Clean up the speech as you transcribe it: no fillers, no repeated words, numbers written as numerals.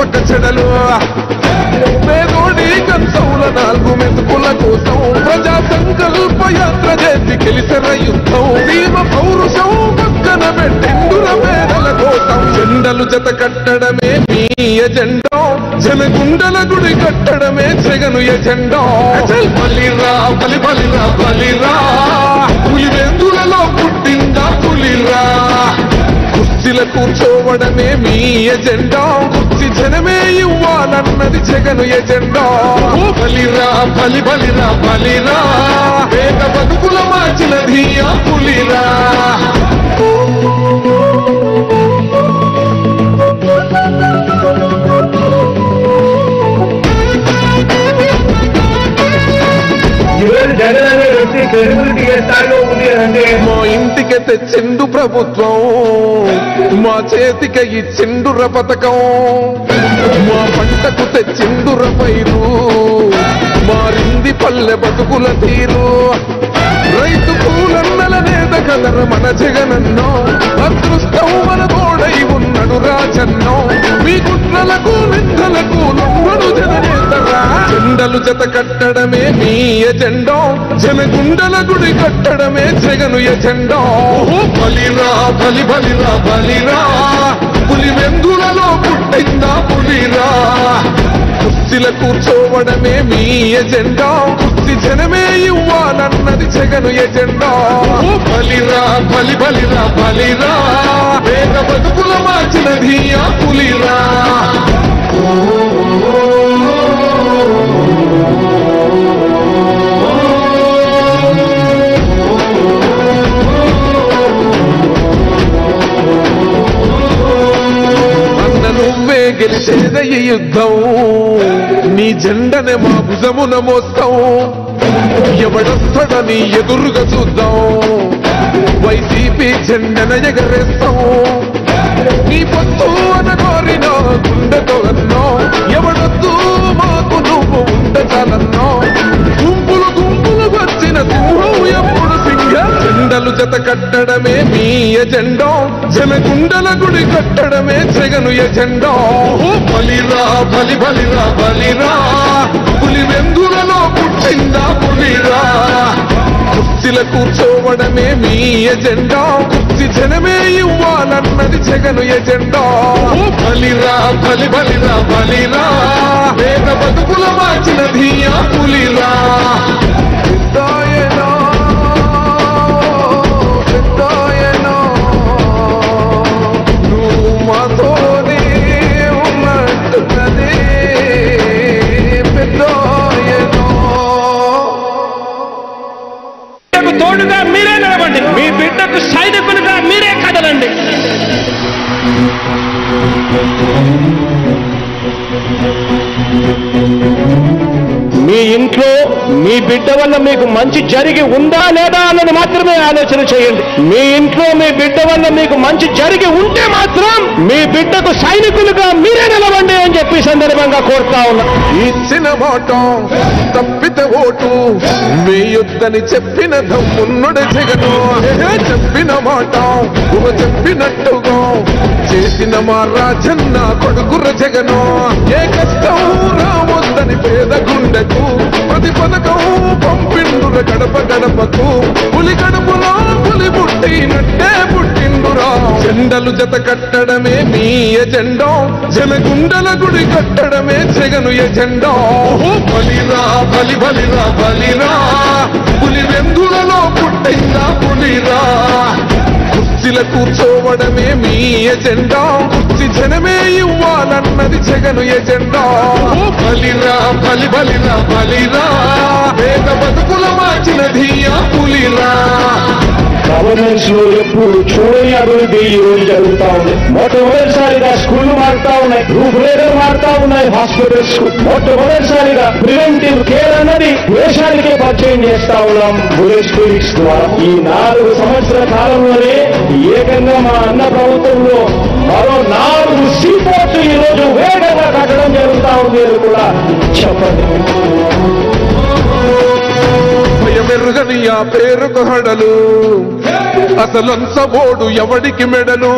పక్క చెడలు పేదోడి కంచౌల 4 మెతుకుల కోసం ప్రజా సంకల్ప యాత్ర చేసి గెలిసిన యుద్ధం భీమ పౌరుషం పక్కన పెట్టిండుర పేదల కోసం జెండలు జత కట్టడమే మీ ఎజెండా జనగుండల గుడి కట్టడమే జగను ఎజెండా బలిరా బలి బలిరా బలిరా పులివెందులలో పుట్టిందా పులిరా కుర్చీల కూర్చోవడమే మీ ఎజెండా కుర్చీ జనమే ఇవ్వాలన్నది జగను ఎజెండా బలిరా బలి బలిరా బలిరా పేద బతుకుల మార్చినది ఆ పులిరా మా ఇంటికి తెచ్చిండు ప్రభుత్వం మా చేతికి ఇచ్చిండుర పథకం మా పంటకు తెచ్చిండుర పైరు మారింది పల్లె బతుకుల తీరు రైతు పూలన్నల నేత కదర మన జగనన్నో అదృష్టం మన తోడై ఉన్నడు రాజన్నో మీ కుట్రలకు నిందలకు నమ్మడు జననేతరా జెండలు జత కట్టడమే మీ ఎజెండా జనగుండల గుడి కట్టడమే జగను ఎజెండా బలిరా బలి బలిరా బలిరా పులివెందులలో పుట్టిందా పులిరా కుర్చీల కూర్చోవడమే మీ ఎజెండా కుర్చీ జనమే ఇవ్వాలన్నది జగను ఎజెండా బలిరా బలి బలిరా బలిరా పేద బతుకుల మార్చినది ఆ పులిరా గెలిచేద ఈ యుద్ధం నీ జెండనే మా భుజమున మోస్తాం ఎవడొస్తాడని ఎదురుగా చూద్దాం వైసీపీ జెండన ఎగరేస్తాం నీ పొత్తు అనగోరిన గుండెతో అన్నో ఎవడొద్దు మాకు నువ్వు ఉండచాలన్నో గుంపులు గుంపులు వచ్చిన సింహం ఎప్పుడు సింహం జెండలు జత కట్టడమే మీ ఎజెండా జనగుండల గుడి కట్టడమే జగను ఎజెండా బలిరా బలి బలిరా బలిరా పులివెందులలో పుట్టిందా పులిరా కుర్చీల కూర్చోవడమే మీ ఎజెండా కుర్చీ జనమే ఇవ్వాలన్నది జగను ఎజెండా బలిరా బలి బలిరా బలిరా పేద బతుకుల మార్చినది ఆ పులిరా నువ్వు మాతోనే ఉన్నట్టున్నది పెద్దోయనో తోడుగా మీరే నిలబండి మీ బిడ్డకు సైనికులుగా మీరే కదలండి మీ ఇంట్లో మీ బిడ్డ వల్ల మీకు మంచి జరిగి ఉందా లేదా అన్నది మాత్రమే ఆలోచన చేయండి మీ ఇంట్లో మీ బిడ్డ వల్ల మీకు మంచి జరిగి ఉంటే మాత్రం మీ బిడ్డకు సైనికులుగా మీరే నిలవండి అని చెప్పి సందర్భంగా కోరుతా ఉన్నా ఇచ్చిన మాట తప్పితే ఓటు వేయొద్దని చెప్పిన దమ్మున్నడు జగను చెప్పిన మాట చెప్పినట్టుగా చేసిన మా రాజన్న కొడుకుర జగను ఏ కష్టం రావద్దని పేద గుండెకు ప్రతి పథకం పంపిండుర గడప గడపకు పులి గడపలో పులి పుట్టినట్టే పుట్టిండురా జెండలు జత కట్టడమే మీ ఎజెండా జనగుండల గుడి కట్టడమే జగను ఎజెండా బలిరా బలి బలిరా బలిరా పులివెందులలో పుట్టిందా పులిరా కుర్చీల కూర్చోవడమే మీ ఎజెండా కుర్చీ జనమే ఇవ్వాలన్నది జగను ఎజెండా బలిరా బలి బలిరా బలిరా పేద బతుకుల మార్చినది ఆ పులిరా గవర్నెన్స్ లో ఎప్పుడు చూడని అభివృద్ధి ఈ రోజు జరుగుతా ఉంది మొట్టమొదటిసారిగా స్కూళ్లు మారుతా ఉన్నాయి రూపురేఖలు మారుతా ఉన్నాయి హాస్పిటల్స్ మొట్టమొదటిసారిగా ప్రివెంటివ్ కేర్ అన్నది దేశానికే పరిచయం చేస్తా ఉన్నాం బుల్లెట్ క్లినిక్స్ ద్వారా ఈ 4 సంవత్సరాల కాలంలోనే ఏకంగా మా అన్న ప్రభుత్వంలో మరో 4 సీపోర్ట్లు ఈ రోజు వేగంగా కట్టడం జరుగుతా ఉంది అని కూడా చెప్పండి భయమెరుగని ఆ పేరుకు హడలు అసలంచబోడు ఎవడికి మెడలు